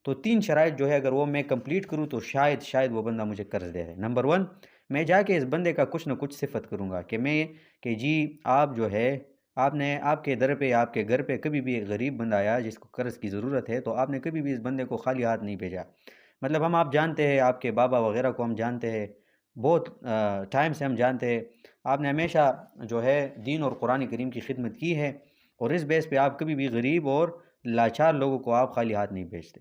تو 3 شرائط جو ہے اگر وہ میں کمپلیٹ کروں تو شاید وہ بندہ مجھے قرض دے دے۔ نمبر 1، میں جا کے اس بندے کا کچھ نہ کچھ صفت کروں گا کہ جی آپ جو ہے آپ کے در پہ، آپ کے گھر پہ کبھی بھی ایک غریب بندہ آیا جس کو قرض کی ضرورت ہے تو آپ نے کبھی بھی اس بندے کو خالی ہاتھ نہیں بھیجا۔ مطلب آپ جانتے ہیں، آپ کے بابا وغیرہ کو ہم جانتے ہیں، بہت ٹائم سے ہم جانتے ہیں، آپ نے ہمیشہ جو ہے دین اور قرآن کریم کی خدمت کی ہے، اور اس بیس پہ آپ کبھی بھی غریب اور لاچار لوگوں کو آپ خالی ہاتھ نہیں بھیجتے۔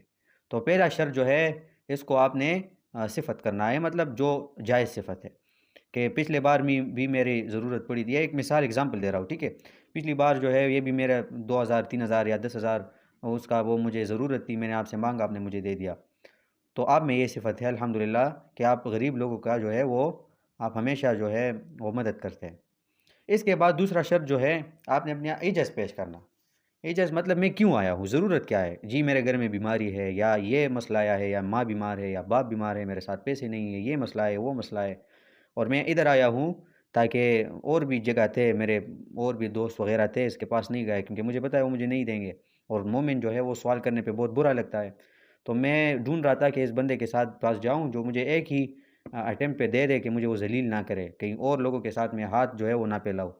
تو پہلا شرط جو ہے اس کو آپ نے صفت کرنا ہے، مطلب جو جائز صفت ہے، کہ پچھلے بار بھی میری ضرورت پڑی تھی۔ ایک مثال ایگزامپل دے رہا ہوں، ٹھیک ہے؟ پچھلی بار جو ہے یہ بھی میرا 2000 3000 یا 10,000 اس کا وہ مجھے ضرورت تھی، میں نے آپ سے مانگا، آپ نے مجھے دے دیا۔ تو آپ میں یہ صفت ہے الحمدللہ کہ آپ غریب لوگوں کا جو ہے وہ آپ ہمیشہ جو ہے وہ مدد کرتے ہیں۔ اس کے بعد دوسرا شرط جو ہے آپ نے اپنے ایجز پیش کرنا۔ ایجز مطلب میں کیوں آیا ہوں، ضرورت کیا ہے؟ جی میرے گھر میں بیماری ہے، یا یہ مسئلہ آیا ہے، یا ماں بیمار ہے، یا باپ بیمار ہے، میرے ساتھ پیسے نہیں ہیں، یہ مسئلہ ہے، وہ مسئلہ ہے، اور میں ادھر آیا ہوں تاکہ اور بھی جگہ تھے میرے، اور بھی دوست وغیرہ تھے، اس کے پاس نہیں گئے کیونکہ مجھے پتہ ہے وہ مجھے نہیں دیں گے، اور مومن جو ہے وہ سوال کرنے پہ بہت برا لگتا ہے۔ تو میں ڈھونڈ رہا تھا کہ اس بندے کے ساتھ پاس جاؤں جو مجھے ایک ہی اٹیمپٹ پہ دے دے، کہ مجھے وہ ذلیل نہ کرے، کہیں اور لوگوں کے ساتھ میں ہاتھ جو ہے وہ نہ پھیلاؤ۔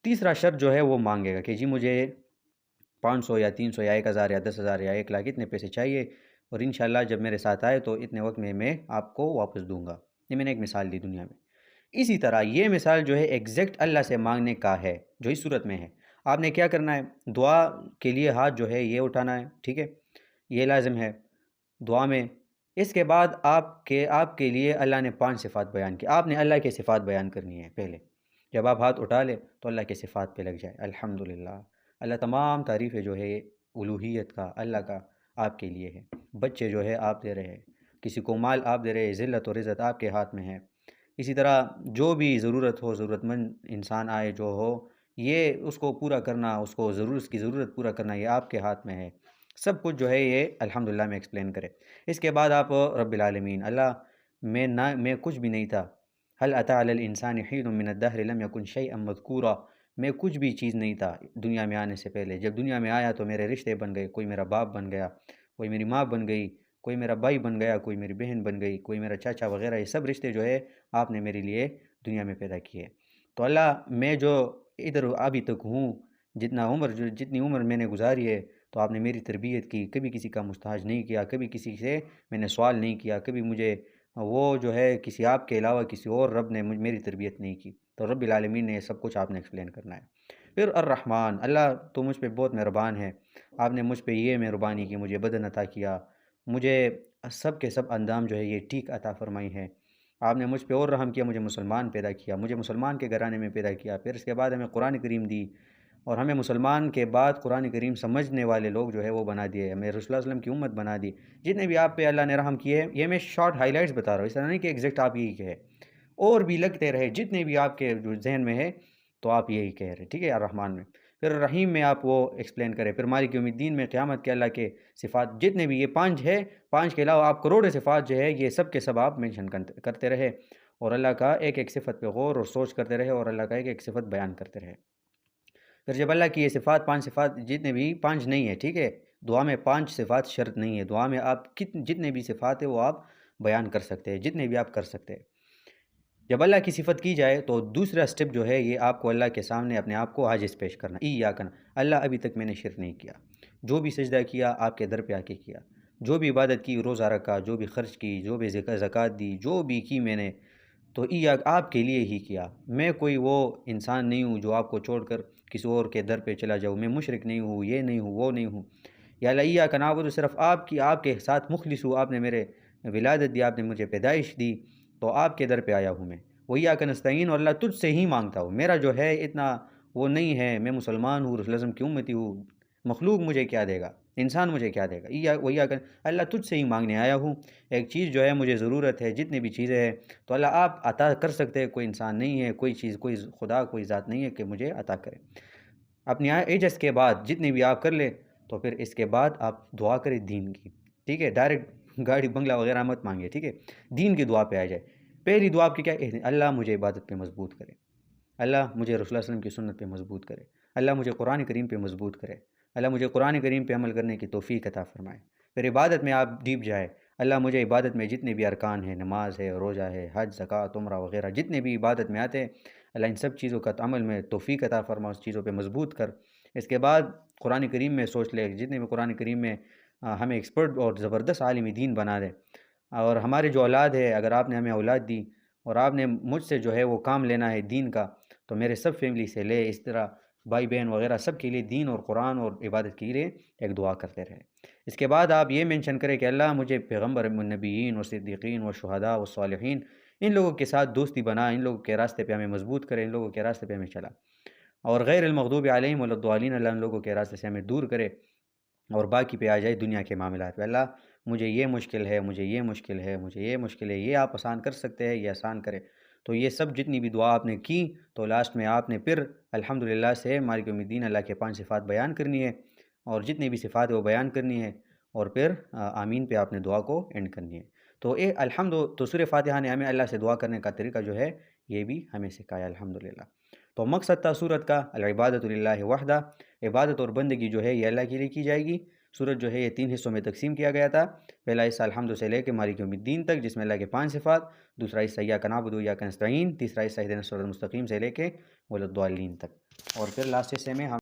تیسرا شرط جو ہے وہ مانگے گا کہ جی مجھے 500 یا 300 یا 1000 یا 10,000 یا 1,00,000 اتنے پیسے چاہیے، اور انشاءاللہ جب میرے ساتھ آئے تو اتنے وقت میں آپ کو واپس دوں گا۔ یہ میں نے ایک مثال دی دنیا میں۔ اسی طرح یہ مثال جو ہے ایگزیکٹ اللہ سے مانگنے کا ہے جو اس صورت میں ہے۔ آپ نے کیا کرنا ہے؟ دعا کے لیے ہاتھ جو ہے یہ اٹھانا ہے، ٹھیک ہے؟ یہ لازم ہے دعا میں۔ اس کے بعد آپ کے لیے اللہ نے 5 صفات بیان کی، آپ نے اللہ کے صفات بیان کرنی ہے پہلے۔ جب آپ ہاتھ اٹھا لیں تو اللہ کے صفات پہ لگ جائے، الحمدللہ، اللہ تمام تعریفیں جو ہے الوہیت کا، اللہ کا آپ کے لیے ہے۔ بچے جو ہے آپ دے رہے ہیں، کسی کو مال آپ دے رہے ہیں، ذلت اور عزت آپ کے ہاتھ میں ہے۔ اسی طرح جو بھی ضرورت ہو، ضرورت مند انسان آئے جو ہو، یہ اس کو پورا کرنا، اس کو اس کی ضرورت پورا کرنا، یہ آپ کے ہاتھ میں ہے۔ سب کچھ جو ہے یہ الحمدللہ میں ایکسپلین کرے۔ اس کے بعد آپ رب العالمین، اللہ میں کچھ بھی نہیں تھا، هل اتى على الانسان حين من الدهر لم يكن شيئا مذكورا، میں کچھ بھی چیز نہیں تھا دنیا میں آنے سے پہلے، جب دنیا میں آیا تو میرے رشتے بن گئے، کوئی میرا باپ بن گیا، کوئی میری ماں بن گئی، کوئی میرا بھائی بن گیا، کوئی میری بہن بن گئی، کوئی میرا چاچا وغیرہ، یہ سب رشتے جو ہے آپ نے میرے لیے دنیا میں پیدا کیے۔ تو اللہ میں جو ادھر ابھی تک ہوں، جتنی عمر میں نے گزاری ہے، تو آپ نے میری تربیت کی، کبھی کسی کا محتاج نہیں کیا، کبھی کسی سے میں نے سوال نہیں کیا، کبھی مجھے وہ جو ہے کسی آپ کے علاوہ کسی اور رب نے میری تربیت نہیں کی۔ تو رب العالمین نے یہ سب کچھ آپ نے ایکسپلین کرنا ہے۔ پھر الرحمن، اللہ تو مجھ پہ بہت مہربان ہے، آپ نے مجھ پہ یہ مہربانی کی، مجھے بدن عطا کیا، مجھے سب کے سب اندام جو ہے یہ ٹھیک عطا فرمائی ہے، آپ نے مجھ پہ اور رحم کیا، مجھے مسلمان پیدا کیا، مجھے مسلمان کے گھرانے میں پیدا کیا، پھر اس کے بعد ہمیں قرآن کریم دی، اور ہمیں مسلمان کے بعد قرآن کریم سمجھنے والے لوگ جو ہے وہ بنا دیے، ہمیں رسول اللہ صلی اللہ علیہ وسلم کی امت بنا دی۔ جتنے بھی آپ پہ اللہ نے رحم کیے، یہ میں شارٹ ہائی لائٹس بتا رہا ہوں، اس طرح نہیں کہ ایگزیکٹ آپ یہی کہے، اور بھی لگتے رہے جتنے بھی آپ کے جو ذہن میں ہے تو آپ یہی کہہ رہے، ٹھیک ہے، الرحمن میں۔ پھر رحیم میں آپ وہ ایکسپلین کرے، پھر مالک یوم الدین میں قیامت کے اللہ کے صفات جتنے بھی، یہ 5 ہے، 5 کے علاوہ آپ کروڑوں صفات جو ہے یہ سب کے سب آپ مینشن کرتے رہے، اور اللہ کا ایک ایک صفت پہ غور اور سوچ کرتے رہے، اور اللہ کا ایک ایک صفت بیان کرتے رہے۔ پھر جب اللہ کی یہ صفات 5 صفات جتنے بھی 5 نہیں ہے، ٹھیک ہے، دعا میں 5 صفات شرط نہیں ہے، دعا میں آپ جتنے بھی صفات ہے وہ آپ بیان کر سکتے ہیں، جتنے بھی آپ کر سکتے ہیں۔ جب اللہ کی صفت کی جائے تو دوسرا سٹیپ جو ہے یہ آپ کو اللہ کے سامنے اپنے آپ کو عاجز پیش کرنا، ایاک نعبد، اللہ ابھی تک میں نے شرک نہیں کیا، جو بھی سجدہ کیا آپ کے در پہ آ کے کیا، جو بھی عبادت کی، روزہ رکھا، جو بھی خرچ کی، جو بھی زکوٰۃ دی، جو بھی کی میں نے، تو ایاک آپ کے لیے ہی کیا، میں کوئی وہ انسان نہیں ہوں جو آپ کو چھوڑ کر کسی اور کے در پہ چلا جاؤں، میں مشرک نہیں ہوں، یہ نہیں ہوں، وہ نہیں ہوں، یا اللہ ایاک نعبد، صرف آپ کے ساتھ مخلص ہوں، آپ نے میرے ولادت دی، آپ نے مجھے پیدائش دی، تو آپ کے در پہ آیا ہوں میں، وہ ایاک نستعین، اور اللہ تجھ سے ہی مانگتا ہوں، میرا جو ہے اتنا وہ نہیں ہے، میں مسلمان ہوں، رسول اللہ کی امتی ہوں، مخلوق مجھے کیا دے گا، انسان مجھے کیا دے گا، ایاک اللہ تجھ سے ہی مانگنے آیا ہوں، ایک چیز جو ہے مجھے ضرورت ہے، جتنی بھی چیزیں ہیں تو اللہ آپ عطا کر سکتے ہیں، کوئی انسان نہیں ہے، کوئی چیز، کوئی خدا، کوئی ذات نہیں ہے کہ مجھے عطا کرے۔ اپنی ایجز کے بعد جتنی بھی آپ کر لیں تو پھر اس کے بعد آپ دعا کریں دین کی، ٹھیک ہے، ڈائریکٹ گاڑی بنگلہ وغیرہ مت مانگے، ٹھیک ہے، دین کی دعا پہ آ جائے۔ پہلی دعا آپ کی کیا ہے؟ اللہ مجھے عبادت پہ مضبوط کرے، اللہ مجھے رسول اللہ صلی اللہ علیہ وسلم کی سنت پہ مضبوط کرے، اللہ مجھے قرآن کریم پہ مضبوط کرے، اللہ مجھے قرآن کریم پہ عمل کرنے کی توفیق عطا فرمائے۔ پھر عبادت میں آپ ڈیپ جائے، اللہ مجھے عبادت میں جتنے بھی ارکان ہیں، نماز ہے، روزہ ہے، حج، زکوٰۃ، عمرہ وغیرہ جتنے بھی عبادت میں آتے ہیں، اللہ ان سب چیزوں کا عمل میں توفیق عطا فرما، اس چیزوں پہ مضبوط کر۔ اس کے بعد قرآن کریم میں سوچ لے، جتنے بھی قرآن کریم میں ہمیں ایکسپرٹ اور زبردست عالم دین بنا دے، اور ہمارے جو اولاد ہے، اگر آپ نے ہمیں اولاد دی اور آپ نے مجھ سے جو ہے وہ کام لینا ہے دین کا، تو میرے سب فیملی سے لے، اس طرح بھائی بہن وغیرہ سب کے لیے دین اور قرآن اور عبادت کے لیے ایک دعا کرتے رہے۔ اس کے بعد آپ یہ مینشن کریں کہ اللہ مجھے پیغمبر، النبیین و صدیقین و شہداء و صالحین، ان لوگوں کے ساتھ دوستی بنا، ان لوگوں کے راستے پہ ہمیں مضبوط کرے، ان لوگوں کے راستے پہ ہمیں چلا، اور غیر المغضوب علیہم ولا الضالین، اللہ ان لوگوں کے راستے سے ہمیں دور کرے، اور باقی پہ آ جائے دنیا کے معاملات پہ۔ اللہ مجھے یہ مشکل ہے، مجھے یہ مشکل ہے، مجھے یہ مشکل ہے، یہ آپ آسان کر سکتے ہیں، یہ آسان کرے۔ تو یہ سب جتنی بھی دعا آپ نے کی تو لاسٹ میں آپ نے پھر الحمدللہ سے مالک یوم الدین اللہ کے 5 صفات بیان کرنی ہے، اور جتنی بھی صفات ہے وہ بیان کرنی ہے، اور پھر آمین پہ آپ نے دعا کو اینڈ کرنی ہے۔ تو تو سورہ فاتحہ نے ہمیں اللہ سے دعا کرنے کا طریقہ جو ہے یہ بھی ہمیں سکھایا الحمدللہ۔ تو مقصد تھا سورت کا العبادۃ للہ وحدہ، عبادت اور بندگی جو ہے یہ اللہ کے لیے کی جائے گی۔ سورت جو ہے یہ 3 حصوں میں تقسیم کیا گیا تھا، پہلا حصہ الحمد سے لے کے مالک یوم الدین تک، جس میں اللہ کے 5 صفات، دوسرا حصہ ایاک نعبد و ایاک نستعین، تیسرا حصہ اہدنا الصراط المستقیم سے لے کے ولا الضالین تک، اور پھر لاسٹ حصے میں ہم